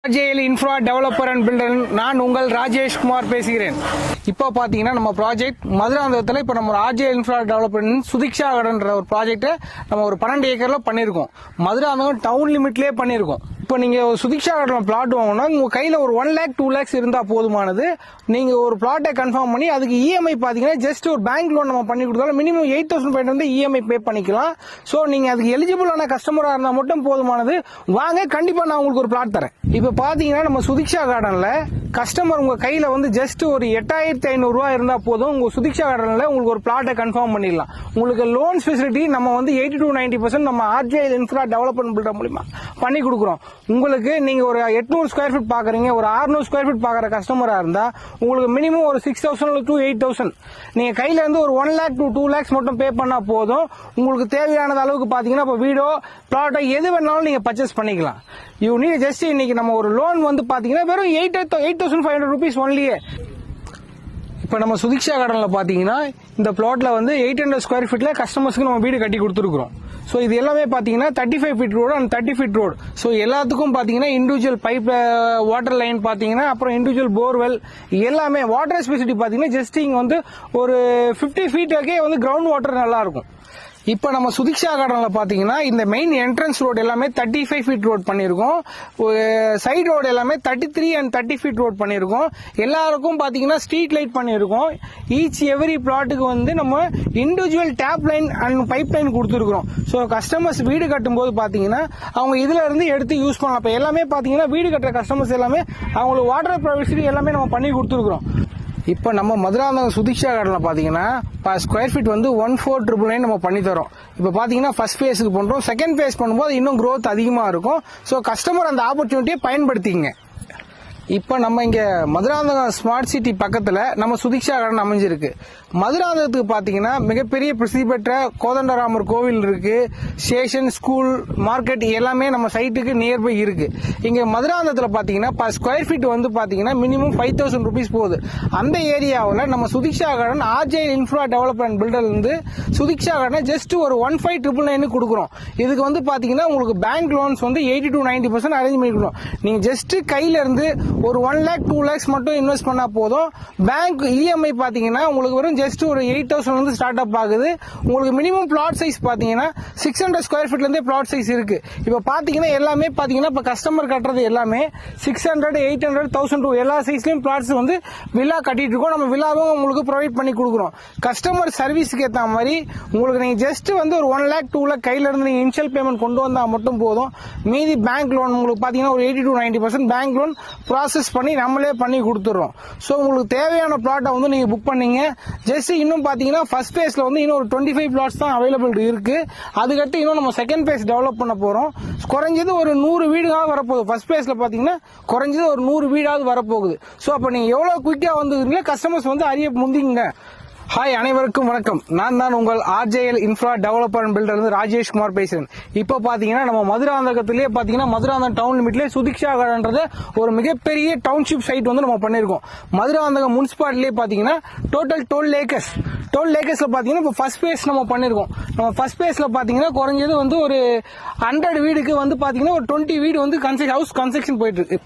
ராஜேல் infra developer and filter நான் உங்கள் ராஜேஷ்குமார் பேசுகிறேன். இப்போ பார்த்தீங்கன்னா நம்ம ப்ராஜெக்ட் மதுராந்தகத்தில் இப்போ நம்ம ராஜேல் இன்ஃப்ரா டெவலப்பர் சுதிக்ஷா கார்டன்ற ஒரு ப்ராஜெக்டை நம்ம ஒரு 12 ஏக்கர்ல பண்ணியிருக்கோம். மதுராந்தகம் டவுன் லிமிட்லேயே பண்ணியிருக்கோம். இப்போ நீங்கள் சுதிக்ஷா கார்டன் பிளாட் வாங்கினா உங்கள் கையில் ஒரு 1 lakh 2 lakhs இருந்தால் போதுமானது. நீங்கள் ஒரு பிளாட்டை கன்ஃபார்ம் பண்ணி அதுக்கு இஎம்ஐ பார்த்தீங்கன்னா ஜஸ்ட் ஒரு பேங்க் லோன் நம்ம பண்ணி கொடுத்தாலும் மினிமம் 8,500 வந்து இஎம்ஐ பே பண்ணிக்கலாம். ஸோ நீங்கள் அதுக்கு எலிஜிபிளான கஸ்டமராக இருந்தால் மட்டும் போதுமானது. வாங்க, கண்டிப்பாக நான் உங்களுக்கு ஒரு பிளாட் தரேன். இப்போ பார்த்தீங்கன்னா நம்ம சுதிக்ஷா கார்டன்ல கஸ்டமர் உங்க கையில வந்து ஜஸ்ட் ஒரு 8,500 ரூபாய் இருந்தா போதும். உங்க சுதிக்ஷா கார்டன்ல உங்களுக்கு ஒரு பிளாட்டை கன்ஃபார்ம் பண்ணிடலாம். உங்களுக்கு லோன் ஃபெசிலிட்டி நம்ம வந்து 80 to 90% நம்ம ஆர்ஜேஎல் இன்ஃப்ரா டெவலப்மெண்ட் பில்டர் மூலமா பண்ணி கொடுக்குறோம். உங்களுக்கு நீங்க ஒரு 800 ஸ்கொயர் ஃபீட் பாக்குறீங்க, ஒரு 600 ஸ்கொயர் ஃபீட் பாக்குற கஸ்டமரா இருந்தா உங்களுக்கு மினிமம் ஒரு 6,000 to 8,000 நீங்க கையில இருந்து ஒரு 1 lakh to 2 lakhs மட்டும் பே பண்ணா போதும். உங்களுக்கு தேவையானது அளவுக்கு பாத்தீங்கன்னா இப்போ வீடோ பிளாட்டோ எது வேணாலும் நீங்க பர்ச்சேஸ் பண்ணிக்கலாம். யூ நீட் ஜஸ்ட் இன்னைக்கு நம்ம ஒரு லோன் வந்து பாத்தீங்கன்னா வெறும் 8,500 rupees ஒன்லியே. இப்ப நம்ம சுதிக்ஷா கார்டன்ல பாத்தீங்கன்னா இந்த பிளாட்ல வந்து 800 ஸ்கொயர் ஃபீட்ல கஸ்டமர்ஸ்க்கு நம்ம வீடு கட்டி கொடுத்துருக்கோம். ஸோ இது எல்லாமே பாத்தீங்கன்னா 35 feet road and 30 feet road. So எல்லாத்துக்கும் பாத்தீங்கன்னா இண்டிவிஜுவல் பைப் வாட்டர் லைன் பாத்தீங்கன்னா அப்புறம் இண்டிவிஜுவல் போர்வெல் எல்லாமே வாட்டர் ஸ்பெசிலிட்டி பாத்தீங்கன்னா ஜஸ்ட் இங்க வந்து ஒரு 50 feet வந்து கிரவுண்ட் வாட்டர் நல்லா இருக்கும். இப்ப நம்ம சுதிக்ஷா கார்டன்ல பாத்தீங்கன்னா இந்த மெயின் என்ட்ரன்ஸ் ரோடு எல்லாமே 35 feet ரோட் பண்ணிருக்கோம். சைடு ரோடு எல்லாமே 33 and 30 feet ரோட் பண்ணிருக்கோம். எல்லாருக்கும் பாத்தீங்கன்னா ஸ்ட்ரீட் லைட் பண்ணிருக்கோம். ஈச் எவரி பிளாட்டுக்கு வந்து நம்ம individual tap line and pipe line கொடுத்துருக்கோம். ஸோ கஸ்டமர்ஸ் வீடு கட்டும் போது பாத்தீங்கன்னா அவங்க இதுல இருந்து எடுத்து யூஸ் பண்ணலாம். இப்ப எல்லாமே பாத்தீங்கன்னா வீடு கட்டுற கஸ்டமர்ஸ் எல்லாமே அவங்களுக்கு வாட்டர் ப்ரொவிஷன் எல்லாமே நம்ம பண்ணி கொடுத்துருக்கோம். இப்ப நம்ம மதுராந்தகம் சுதிக்ஷா கார்டன்ல பாத்தீங்கன்னா ஸ்கொயர் ஃபீட் வந்து 14,999 நம்ம பண்ணி தரோம். இப்ப பாத்தீங்கன்னா ஃபர்ஸ்ட் பேஸ்க்கு பண்றோம். செகண்ட் பேஸ் பண்ணும்போது இன்னும் growth அதிகமா இருக்கும். ஸோ கஸ்டமர் அந்த ஆப்பர்ச்சுனிட்டியை பயன்படுத்திங்க. இப்ப நம்ம இங்க மதுராந்தகம் ஸ்மார்ட் சிட்டி பக்கத்துல நம்ம சுதிக்ஷா கார்டன் அமைஞ்சிருக்கு. மதுராந்தகத்துக்கு பாத்தீங்கன்னா மிகப்பெரிய பிரசித்தி பெற்ற கோதண்டராமர் கோவில் இருக்கு, ஸ்டேஷன், ஸ்கூல், மார்க்கெட் எல்லாமே நம்ம சைட்டுக்கு நியர்பை இருக்கு. இங்க மதுராந்தகத்துல பாத்தீங்கன்னா ஸ்கொயர் ஃபீட் வந்து பாத்தீங்கன்னா மினிமம் 5,000 rupees போகுது. அந்த ஏரியாவில் நம்ம Sudiksha Garden RJL infra development builder இருந்து சுதிக்ஷா கார்டன் ஜஸ்ட் ஒரு 15,999 கொடுக்குறோம். இதுக்கு வந்து பாத்தீங்கன்னா உங்களுக்கு பேங்க் லோன்ஸ் வந்து 80 to 90% அரேஞ்ச் பண்ணி கொடுக்கும். நீங்க ஜஸ்ட் கையில இருந்து ஒரு 1 lakh 2 lakhs மட்டும் இன்வெஸ்ட் பண்ணா போதும். பேங்க் இஎம்ஐ பாத்தீங்கன்னா உங்களுக்கு வரும் ஜஸ்ட் ஒரு 8,000 வந்து ஸ்டார்ட் அப் ஆகுது. உங்களுக்கு மினிமம் பிளாட் சைஸ் பாத்தீங்கன்னா 600 ஸ்கொயர் ஃபீட்ல இருந்தே பிளாட் சைஸ் இருக்கு. இப்ப பாத்தீங்கன்னா எல்லாமே பாத்தீங்கன்னா இப்ப கஸ்டமர் கட்டுறது எல்லாமே 600, 800, 1,000 எல்லா சைஸ்லயும் பிளாட்ஸ் வந்து வில்லா கட்டிட்டு இருக்கோம். நம்ம வில்லாவும் உங்களுக்கு ப்ரொவைட் பண்ணி கொடுக்குறோம். கஸ்டமர் சர்வீஸ்க்கு ஏற்ற மாதிரி உங்களுக்கு நீங்க ஜஸ்ட் வந்து ஒரு 1 lakh 2 lakh கையில இருந்து நீங்க இனிஷியல் பேமெண்ட் கொண்டு வந்தா மட்டும் போதும். மீதி பேங்க் லோன் உங்களுக்கு பாத்தீங்கன்னா ஒரு 80 to 90% பேங்க் லோன் ப்ராசஸ் பண்ணி நம்மளே பண்ணி கொடுத்துறோம். ஸோ உங்களுக்கு தேவையான பிளாட்டை வந்து நீங்க புக் பண்ணீங்க. ஜஸ்ட் இன்னும் பாத்தீங்கன்னா ஃபர்ஸ்ட் பேஸ்ல வந்து இன்னும் ஒரு 25 plots தான் அவைலபிள் இருக்கு. அதுக்கடுத்து இன்னும் நம்ம செகண்ட் பேஸ் டெவலப் பண்ண போறோம். குறைஞ்சது ஒரு 100 வீடுகளாக வரப்போகுது. ஃபர்ஸ்ட் பேஸ்ல பாத்தீங்கன்னா குறைஞ்சது ஒரு 100 வீடாவது வரப்போகுது. ஸோ அப்ப நீங்க எவ்வளவு குயிக்கா வந்து கஸ்டமர்ஸ் வந்து அறிய முந்திங்க. ஹாய், அனைவருக்கும் வணக்கம். நான் தான் உங்கள் ஆர்ஜேஎல் இன்ஃப்ரா டெவலப்பர் அண்ட் பில்டர் இருந்து ராஜேஷ்குமார் பேசுறேன். இப்ப பாத்தீங்கன்னா நம்ம மதுராந்தகத்திலேயே பாத்தீங்கன்னா மதுராந்தகம் டவுன் லிமிட்லேயே சுதிக்ஷா கார்டன்றது ஒரு மிகப்பெரிய டவுன்ஷிப் சைட் வந்து நம்ம பண்ணிருக்கோம். மதுராந்தகம் முனிசிபாலிட்டிலேயே பாத்தீங்கன்னா டோட்டல் 12 acres. 12 acresல பாத்தீங்கன்னா இப்போ ஃபர்ஸ்ட் பேஸ் நம்ம பண்ணிருக்கோம். நம்ம ஃபர்ஸ்ட் பேஸ்ல பாத்தீங்கன்னா குறைஞ்சது வந்து ஒரு 100 வீடுக்கு வந்து பாத்தீங்கன்னா ஒரு 20 வீடு வந்து ஹவுஸ் கன்ஸ்ட்ரக்ஷன் போயிட்டு இருக்கு.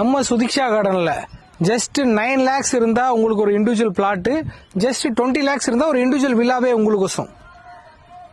நம்ம சுதிக்ஷா கார்டன்ல ஜஸ்ட் 9 lakhs இருந்தா உங்களுக்கு ஒரு இண்டிவிஜுவல் பிளாட், ஜஸ்ட் 20 lakhs இருந்தா ஒரு இண்டிவிஜுவல் வில்லாவே உங்களுக்கு வரும்.